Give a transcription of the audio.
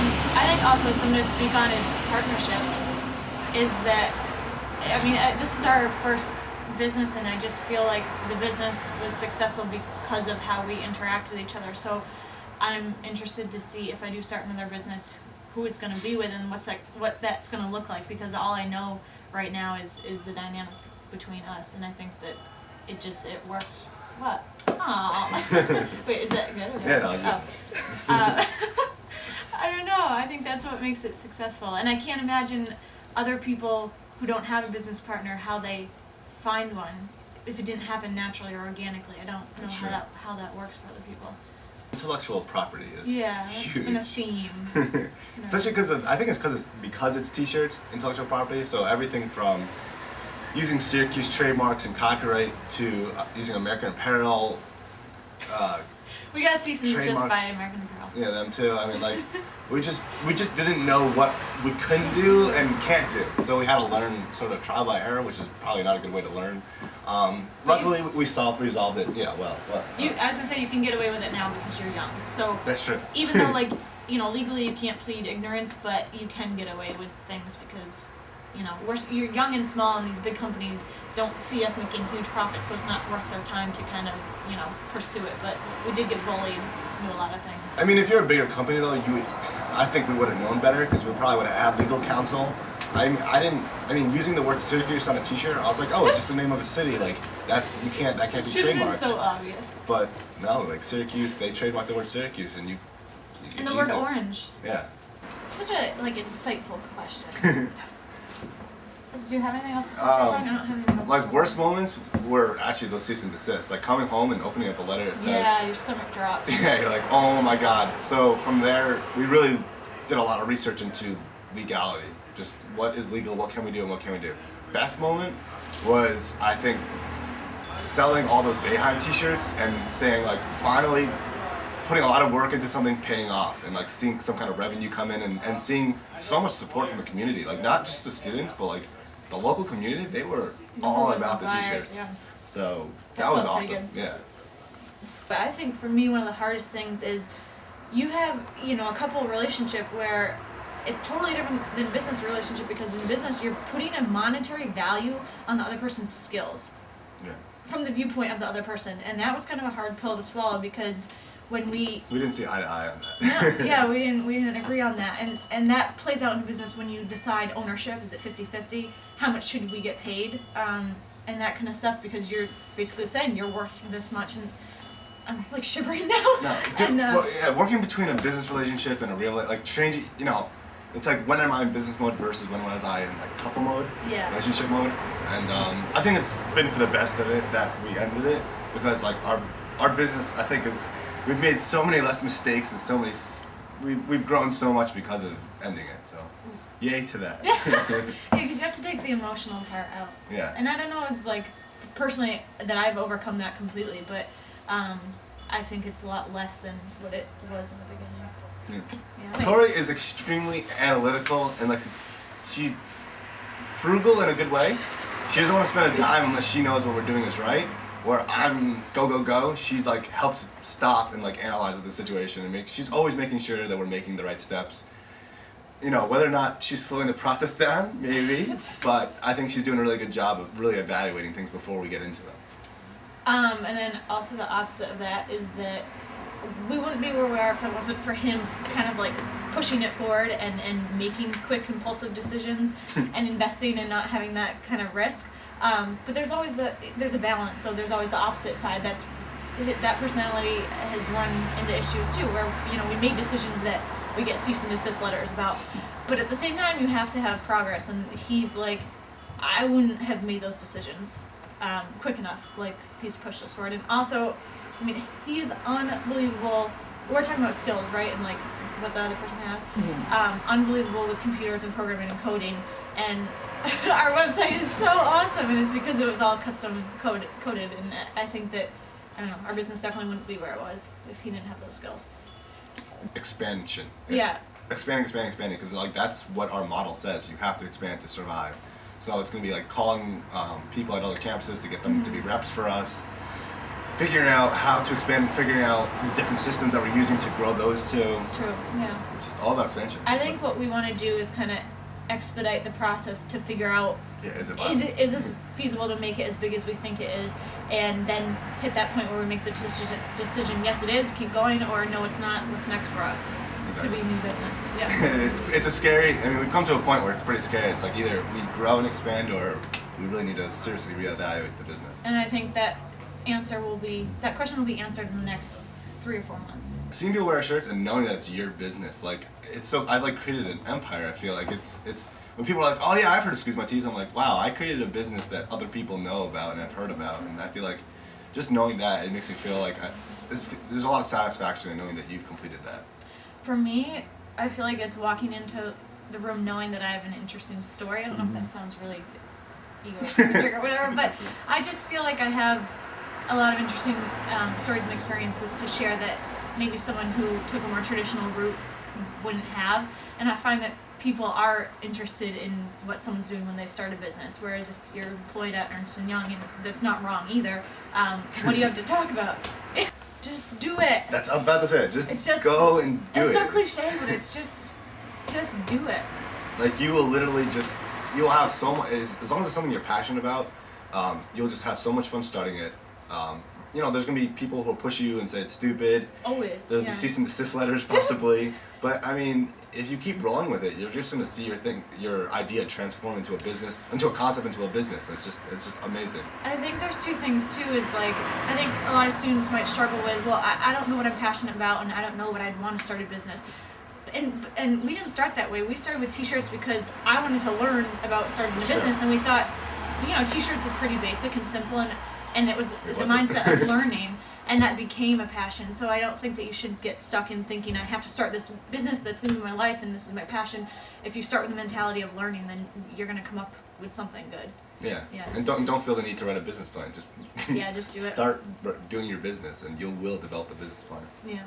I think also something to speak on is partnerships. Is that, I mean, this is our first business, and I just feel like the business was successful because of how we interact with each other. So I'm interested to see if I do start another business, who it's going to be with and what that's going to look like, because all I know right now is the dynamic between us, and I think that it works. What? Aww. Wait, is that good? Yeah, no, it's good. I don't know. I think that's what makes it successful, and I can't imagine other people who don't have a business partner how they find one if it didn't happen naturally or organically. I don't know how that works for other people. Intellectual property is huge. It's been a theme. Especially because it's t-shirts, intellectual property. So everything from using Syracuse trademarks and copyright to using American Apparel. We got cease and desist by American Apparel. Yeah, them too. I mean, like, we just didn't know what we couldn't do and can't do. So we had to learn sort of trial by error, which is probably not a good way to learn. Luckily, we resolved it. Yeah, well. I was gonna say you can get away with it now because you're young. So that's true. Even though, like, legally you can't plead ignorance, but you can get away with things because, you're young and small, and these big companies don't see us making huge profits, so it's not worth their time to kind of, pursue it. But we did get bullied into a lot of things. I mean, if you're a bigger company though, I think we would have known better because we probably would have had legal counsel. I mean, using the word Syracuse on a T-shirt, I was like, oh, it's just the name of a city. Like, that can't be trademarked. Should've been so obvious. But no, like Syracuse, they trademarked the word Syracuse, and you and the word orange. Yeah. It's such a insightful question. Do you have anything else? I don't have anything else. Like, worst moments were actually those cease and desist. Like coming home and opening up a letter that says, yeah, your stomach drops. Yeah, you're like, oh my god. So from there, we really did a lot of research into legality. Just what is legal, what can we do, and what can we do. Best moment was, I think, selling all those Bayheim t-shirts and saying, like, finally putting a lot of work into something paying off, and like seeing some kind of revenue come in, and seeing so much support from the community. Like, not just the students, but like the local community, they were all about the t-shirts. Yeah. So that was awesome. Yeah. But I think for me, one of the hardest things is you have, a couple relationship where it's totally different than business relationship, because in business you're putting a monetary value on the other person's skills. Yeah. From the viewpoint of the other person, and that was kind of a hard pill to swallow, because when we didn't see eye to eye on that. No, yeah, we didn't agree on that, and that plays out in business when you decide ownership. Is it 50-50? How much should we get paid? And that kind of stuff, because you're basically saying you're worth this much, and I'm like shivering now. No, dude, working between a business relationship and a real, like, changing, it's like, when am I in business mode versus when was I in like couple mode, relationship mode, and I think it's been for the best of it that we ended it, because like our business, I think, we've made so many less mistakes, and so many we've grown so much because of ending it. So, yay to that. Yeah, because you have to take the emotional part out. Yeah. And I don't know, it's like personally that I've overcome that completely, but I think it's a lot less than what it was in the beginning. Yeah. Tori is extremely analytical, and like, she's frugal in a good way. She doesn't want to spend a dime unless she knows what we're doing is right. Where I'm go. She's like helps stop and like analyzes the situation, and she's always making sure that we're making the right steps. Whether or not she's slowing the process down, maybe, but I think she's doing a really good job of really evaluating things before we get into them. And then also the opposite of that is that we wouldn't be where we are if it wasn't for him kind of like pushing it forward and making quick, impulsive decisions and investing and not having that kind of risk. But there's always there's a balance, so there's always the opposite side. That personality has run into issues too, where we made decisions that we get cease and desist letters about. But at the same time, you have to have progress, and he's like, I wouldn't have made those decisions quick enough. Like, he's pushed us forward, and also, I mean, he's unbelievable. We're talking about skills, right, and like what the other person has. Mm-hmm. Unbelievable with computers and programming and coding, and our website is so awesome, and it's because it was all custom coded, and I think that, I don't know, our business definitely wouldn't be where it was if he didn't have those skills. Expansion. Yeah. Expanding, because like that's what our model says. You have to expand to survive. So it's going to be like calling people at other campuses to get them to be reps for us. figuring out how to expand, figuring out the different systems that we're using to grow those two. True. Yeah. It's just all about expansion. I think what we want to do is kind of expedite the process to figure out is this feasible to make it as big as we think it is, and then hit that point where we make the decision. Yes, it is. Keep going, or no, it's not. What's next for us? Exactly. Could be a new business. Yeah. it's a scary. I mean, we've come to a point where it's pretty scary. It's like either we grow and expand, or we really need to seriously reevaluate the business. And I think that question will be answered in the next 3 or 4 months. Seeing people wear shirts and knowing that it's your business, like it's so. I've like created an empire. I feel like it's when people are like, oh yeah, I've heard of Squeeze My Tees. I'm like, wow, I created a business that other people know about and have heard about, and I feel like just knowing that, it makes me feel like there's a lot of satisfaction in knowing that you've completed that. For me, I feel like it's walking into the room knowing that I have an interesting story. I don't know if that sounds really egoistic or whatever, but I just feel like I have a lot of interesting stories and experiences to share that maybe someone who took a more traditional route wouldn't have. And I find that people are interested in what someone's doing when they start a business, whereas if you're employed at Ernst & Young, and that's not wrong either, what do you have to talk about? Just do it. That's I'm about to say it. Just go and do it. It's so cliche, but it's just do it. Like you will literally you'll have so much, as long as it's something you're passionate about, you'll just have so much fun starting it. You know, there's gonna be people who'll push you and say it's stupid. Always. There'll be cease and desist letters possibly. But I mean, if you keep rolling with it, you're just gonna see your idea transform into a business, into a concept, into a business. It's just amazing. I think there's two things too. Is like I think a lot of students might struggle with, well, I don't know what I'm passionate about, and I don't know what I'd want to start a business. And we didn't start that way. We started with t-shirts because I wanted to learn about starting a business, and we thought, you know, t-shirts is pretty basic and simple, and it was the mindset of learning, and that became a passion. So I don't think that you should get stuck in thinking I have to start this business that's going to be my life and this is my passion. If you start with the mentality of learning, then you're going to come up with something good. Yeah. And don't feel the need to write a business plan. Just just do it. Start doing your business, and you will develop a business plan. Yeah.